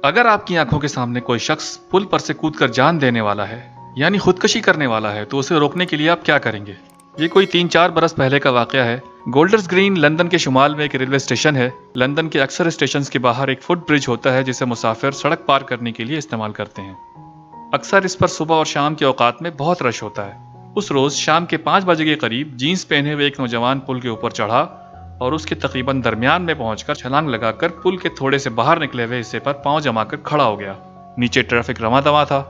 اگر آپ کی آنکھوں کے سامنے کوئی شخص پل پر سے کود کر جان دینے والا ہے یعنی خودکشی کرنے والا ہے تو اسے روکنے کے لیے آپ کیا کریں گے؟ یہ کوئی 3-4 برس پہلے کا واقعہ ہے۔ گولڈرز گرین لندن کے شمال میں ایک ریلوے اسٹیشن ہے۔ لندن کے اکثر اسٹیشنز کے باہر ایک فٹ برج ہوتا ہے جسے مسافر سڑک پار کرنے کے لیے استعمال کرتے ہیں۔ اکثر اس پر صبح اور شام کے اوقات میں بہت رش ہوتا ہے۔ اس روز شام کے 5 بجے کے قریب جینز پہنے ہوئے ایک نوجوان پل کے اوپر چڑھا اور اس کے تقریباً درمیان میں پہنچ کر چھلانگ لگا کر پل کے تھوڑے سے باہر نکلے ہوئے حصے پر پاؤں جما کر کھڑا ہو گیا۔ نیچے ٹریفک رواں دواں تھا۔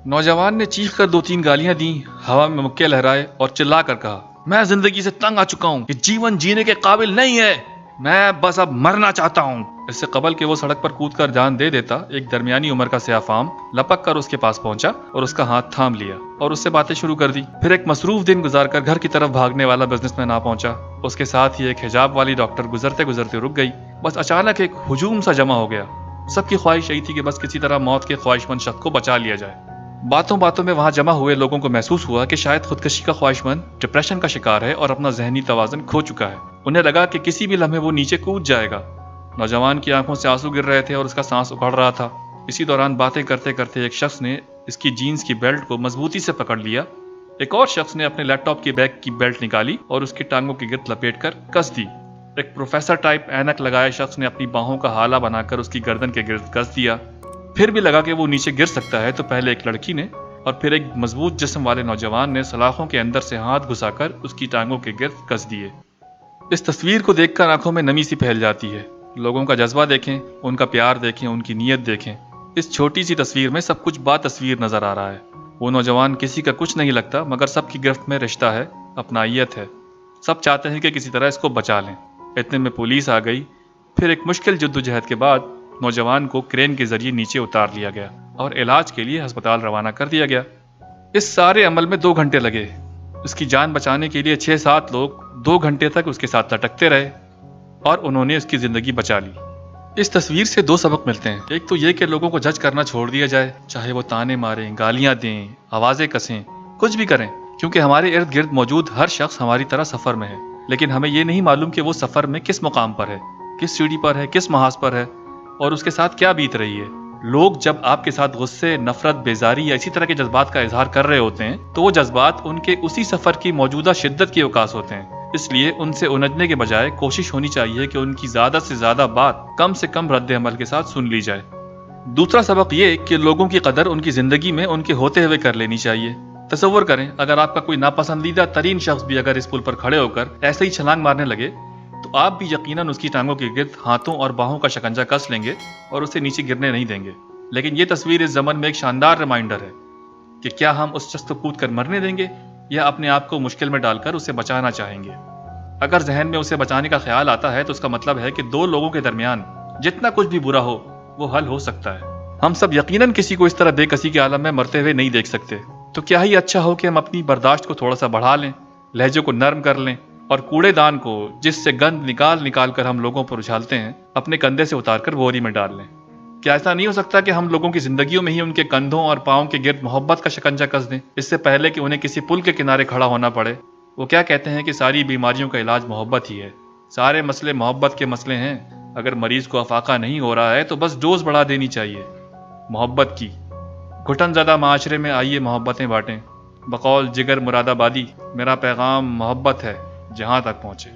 نوجوان نے چیخ کر 2-3 گالیاں دیں، ہوا میں مکے لہرائے اور چلا کر کہا، میں زندگی سے تنگ آ چکا ہوں، یہ جیون جینے کے قابل نہیں ہے، میں بس اب مرنا چاہتا ہوں۔ اس سے قبل کہ وہ سڑک پر کود کر جان دے دیتا، ایک درمیانی عمر کا سیاہ فام لپک کر اس کے پاس پہنچا اور اس کا ہاتھ تھام لیا اور اس سے باتیں شروع کر دی۔ پھر ایک مصروف دن گزار کر گھر کی طرف بھاگنے والا بزنس مین آ پہنچا۔ اس کے ساتھ ہی ایک حجاب والی ڈاکٹر گزرتے گزرتے رک گئی۔ بس اچانک ایک ہجوم سا جمع ہو گیا۔ سب کی خواہش یہی تھی کہ بس کسی طرح موت کے خواہش مند شخص کو بچا لیا جائے۔ باتوں باتوں میں وہاں جمع ہوئے لوگوں کو محسوس ہوا کہ شاید خودکشی کا خواہش مند ڈپریشن کا شکار ہے اور اپنا ذہنی توازن کھو چکا ہے۔ انہیں لگا کہ کسی بھی لمحے وہ نیچے کود جائے گا۔ نوجوان کی آنکھوں سے آنسو گر رہے تھے اور اس کا سانس اکھڑ رہا تھا۔ اسی دوران باتیں کرتے کرتے ایک شخص نے اس کی جینز کی بیلٹ کو مضبوطی سے پکڑ لیا۔ ایک اور شخص نے اپنے لیپ ٹاپ کی بیک کی بیلٹ نکالی اور اس کی ٹانگوں کے گرد لپیٹ کر کس دی۔ ایک پروفیسر ٹائپ اینک لگائے شخص نے اپنی باہوں کا ہالہ بنا کر اس کی گردن کے گرد کس دیا۔ پھر بھی لگا کہ وہ نیچے گر سکتا ہے تو پہلے ایک لڑکی نے اور پھر ایک مضبوط جسم والے نوجوان نے سلاخوں کے اندر سے ہاتھ گھسا کر اس کی ٹانگوں کے گرد کس دیے۔ اس تصویر کو دیکھ کر آنکھوں میں نمی سی پھیل جاتی ہے۔ لوگوں کا جذبہ دیکھیں، ان کا پیار دیکھیں، ان کی نیت دیکھیں۔ اس چھوٹی سی تصویر میں سب کچھ با تصویر نظر آ رہا ہے۔ وہ نوجوان کسی کا کچھ نہیں لگتا مگر سب کی گرفت میں رشتہ ہے، اپنائیت ہے۔ سب چاہتے ہیں کہ کسی طرح اس کو بچا لیں۔ اتنے میں پولیس آ گئی۔ پھر ایک مشکل جدوجہد کے بعد نوجوان کو کرین کے ذریعے نیچے اتار لیا گیا اور علاج کے لیے ہسپتال روانہ کر دیا گیا۔ اس سارے عمل میں 2 گھنٹے لگے۔ اس کی جان بچانے کے لیے 6-7 لوگ 2 گھنٹے تک اس کے ساتھ لٹکتے رہے اور انہوں نے اس کی زندگی بچا لی۔ اس تصویر سے 2 سبق ملتے ہیں۔ ایک تو یہ کہ لوگوں کو جج کرنا چھوڑ دیا جائے، چاہے وہ تانے ماریں، گالیاں دیں، آوازیں کسیں، کچھ بھی کریں، کیونکہ ہمارے ارد گرد موجود ہر شخص ہماری طرح سفر میں ہے، لیکن ہمیں یہ نہیں معلوم کہ وہ سفر میں کس مقام پر ہے، کس سیڑھی پر ہے، کس محاذ پر ہے اور اس کے ساتھ کیا بیت رہی ہے۔ لوگ جب آپ کے ساتھ غصے، نفرت، بیزاری یا اسی طرح کے جذبات کا اظہار کر رہے ہوتے ہیں تو وہ جذبات ان کے اسی سفر کی موجودہ شدت کی عکاس ہوتے ہیں۔ اس لیے ان سے الجھنے کے بجائے کوشش ہونی چاہیے کہ ان کی زیادہ سے زیادہ بات کم سے کم رد عمل کے ساتھ سن لی جائے۔ دوسرا سبق یہ کہ لوگوں کی قدر ان کی زندگی میں ان کے ہوتے ہوئے کر لینی چاہیے۔ تصور کریں اگر آپ کا کوئی ناپسندیدہ ترین شخص بھی اگر اس پل پر کھڑے ہو کر ایسے ہی چھلانگ مارنے لگے تو آپ بھی یقیناً اس کی ٹانگوں کے گرد ہاتھوں اور باہوں کا شکنجہ کس لیں گے اور اسے نیچے گرنے نہیں دیں گے۔ لیکن یہ تصویر اس زمن میں ایک شاندار ریمائنڈر ہے کہ کیا ہم اس شخص کو کود کر مرنے دیں گے یا اپنے آپ کو مشکل میں ڈال کر اسے بچانا چاہیں گے۔ اگر ذہن میں اسے بچانے کا خیال آتا ہے تو اس کا مطلب ہے کہ 2 لوگوں کے درمیان جتنا کچھ بھی برا ہو وہ حل ہو سکتا ہے۔ ہم سب یقیناً کسی کو اس طرح بے کسی کے عالم میں مرتے ہوئے نہیں دیکھ سکتے، تو کیا ہی اچھا ہو کہ ہم اپنی برداشت کو تھوڑا سا بڑھا لیں، لہجے کو نرم کر لیں اور کوڑے دان کو جس سے گند نکال کر ہم لوگوں پر اچھالتے ہیں اپنے کندھے سے اتار کر بوری میں ڈال لیں۔ کیا ایسا نہیں ہو سکتا کہ ہم لوگوں کی زندگیوں میں ہی ان کے کندھوں اور پاؤں کے گرد محبت کا شکنجہ کس دیں، اس سے پہلے کہ انہیں کسی پل کے کنارے کھڑا ہونا پڑے؟ وہ کیا کہتے ہیں کہ ساری بیماریوں کا علاج محبت ہی ہے، سارے مسئلے محبت کے مسئلے ہیں۔ اگر مریض کو افاقہ نہیں ہو رہا ہے تو بس ڈوز بڑھا دینی چاہیے محبت کی۔ گھٹن زدہ معاشرے میں آئیے محبتیں بانٹیں۔ بقول جگر مراد آبادی، میرا پیغام محبت ہے جہاں تک پہنچے۔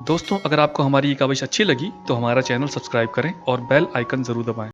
دوستوں اگر آپ کو ہماری یہ کاوش اچھی لگی تو ہمارا چینل سبسکرائب کریں اور بیل آئیکن ضرور دبائیں۔